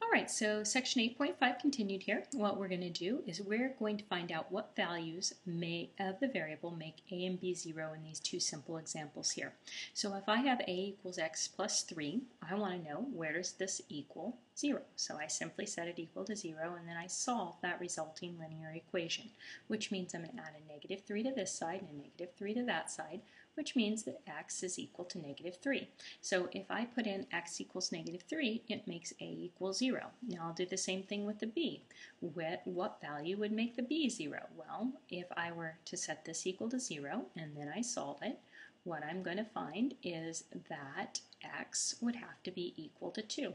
All right, so section 8.5 continued here. What we're going to do is we're going to find out what values of the variable make a and b 0 in these two simple examples here. So if I have a equals x plus 3, I want to know where does this equal 0. So I simply set it equal to 0 and then I solve that resulting linear equation, which means I'm going to add a negative 3 to this side and a negative 3 to that side, which means that x is equal to negative 3. So if I put in x equals negative 3, it makes a equals 0. Now I'll do the same thing with the b. What value would make the b 0? Well, if I were to set this equal to 0 and then I solve it, what I'm going to find is that x would have to be equal to 2.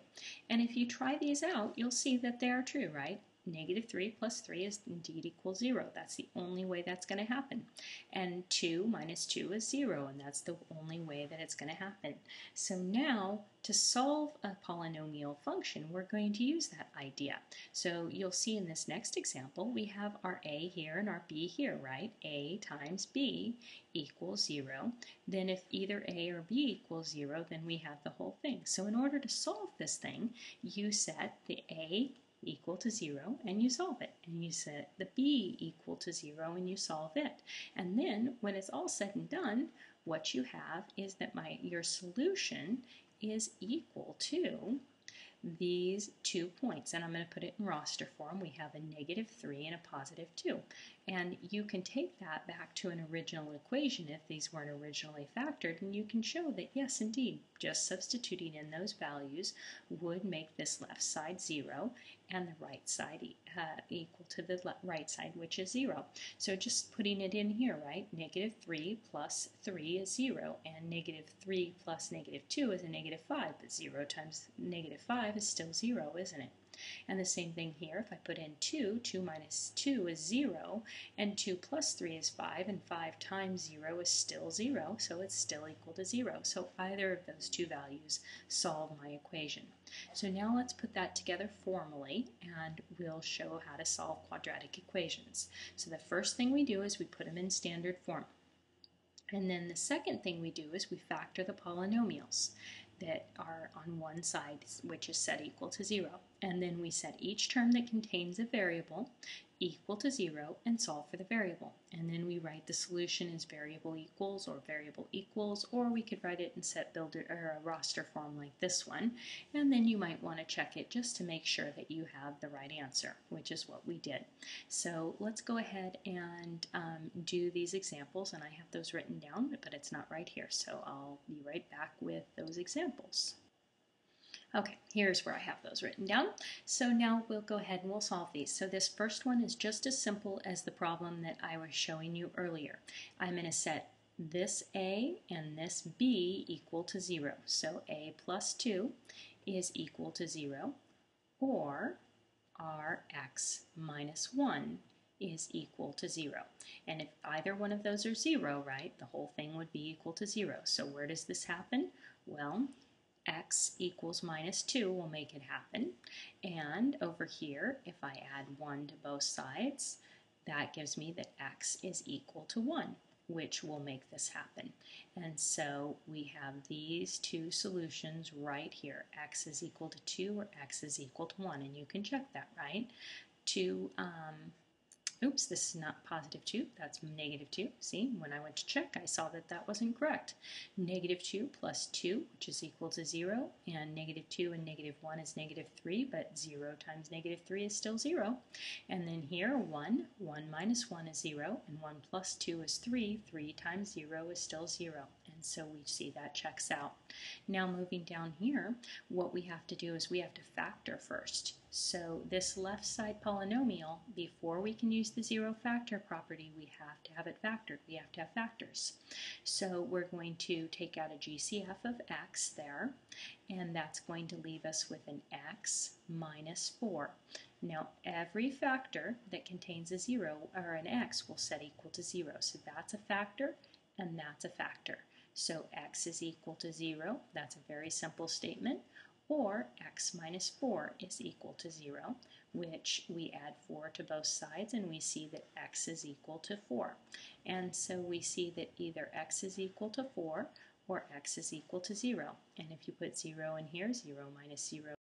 And if you try these out, you'll see that they are true, right? Negative 3 plus 3 is indeed equals 0. That's the only way that's going to happen. And 2 minus 2 is 0, and that's the only way that it's going to happen. So now, to solve a polynomial function, we're going to use that idea. So you'll see in this next example, we have our a here and our b here, right? A times b equals 0. Then if either a or b equals 0, then we have the whole thing. So in order to solve this thing, you set the a equal to 0 and you solve it, and you set the b equal to 0 and you solve it, and then when it's all said and done, what you have is that your solution is equal to these 2 points, and I'm going to put it in roster form. We have a negative 3 and a positive 2, and you can take that back to an original equation if these weren't originally factored, and you can show that yes, indeed, just substituting in those values would make this left side 0 and the right side equal to the right side, which is 0. So just putting it in here, right? Negative 3 plus 3 is 0, and negative 3 plus negative 2 is a negative 5, but 0 times negative 5 is still 0, isn't it? And the same thing here, if I put in 2, 2 minus 2 is 0, and 2 plus 3 is 5, and 5 times 0 is still 0, so it's still equal to 0. So either of those two values solve my equation. So now let's put that together formally, and we'll show how to solve quadratic equations. So the first thing we do is we put them in standard form. And then the second thing we do is we factor the polynomials that are on one side, which is set equal to 0. And then we set each term that contains a variable equal to 0 and solve for the variable. And then we write the solution as variable equals or variable equals, or we could write it in set builder or a roster form like this one. And then you might want to check it just to make sure that you have the right answer, which is what we did. So let's go ahead and do these examples, and I have those written down, but it's not right here. So I'll be right back with those examples. Okay, here's where I have those written down. So now we'll go ahead and we'll solve these. So this first one is just as simple as the problem that I was showing you earlier. I'm going to set this a and this b equal to 0. So a plus 2 is equal to 0, or our x minus 1 is equal to 0. And if either one of those are 0, right, the whole thing would be equal to 0. So where does this happen? Well, x equals minus 2 will make it happen. And over here, if I add 1 to both sides, that gives me that x is equal to 1, which will make this happen. And so we have these two solutions right here. X is equal to 2 or x is equal to 1. And you can check that, right? Oops, this is not positive 2, that's negative 2. See, when I went to check, I saw that that wasn't correct. Negative 2 plus 2, which is equal to 0, and negative 2 and negative 1 is negative 3, but 0 times negative 3 is still 0. And then here, 1 minus 1 is 0, and 1 plus 2 is 3. 3 times 0 is still 0. And so we see that checks out. Now moving down here, what we have to do is we have to factor first. So this left side polynomial, before we can use the zero factor property, we have to have it factored. We have to have factors. So we're going to take out a GCF of x there, and that's going to leave us with an x minus 4. Now every factor that contains a 0 or an x will set equal to 0. So that's a factor and that's a factor. So x is equal to 0. That's a very simple statement. Or x minus 4 is equal to 0, which we add 4 to both sides, and we see that x is equal to 4. And so we see that either x is equal to 4 or x is equal to 0. And if you put 0 in here, 0 minus 0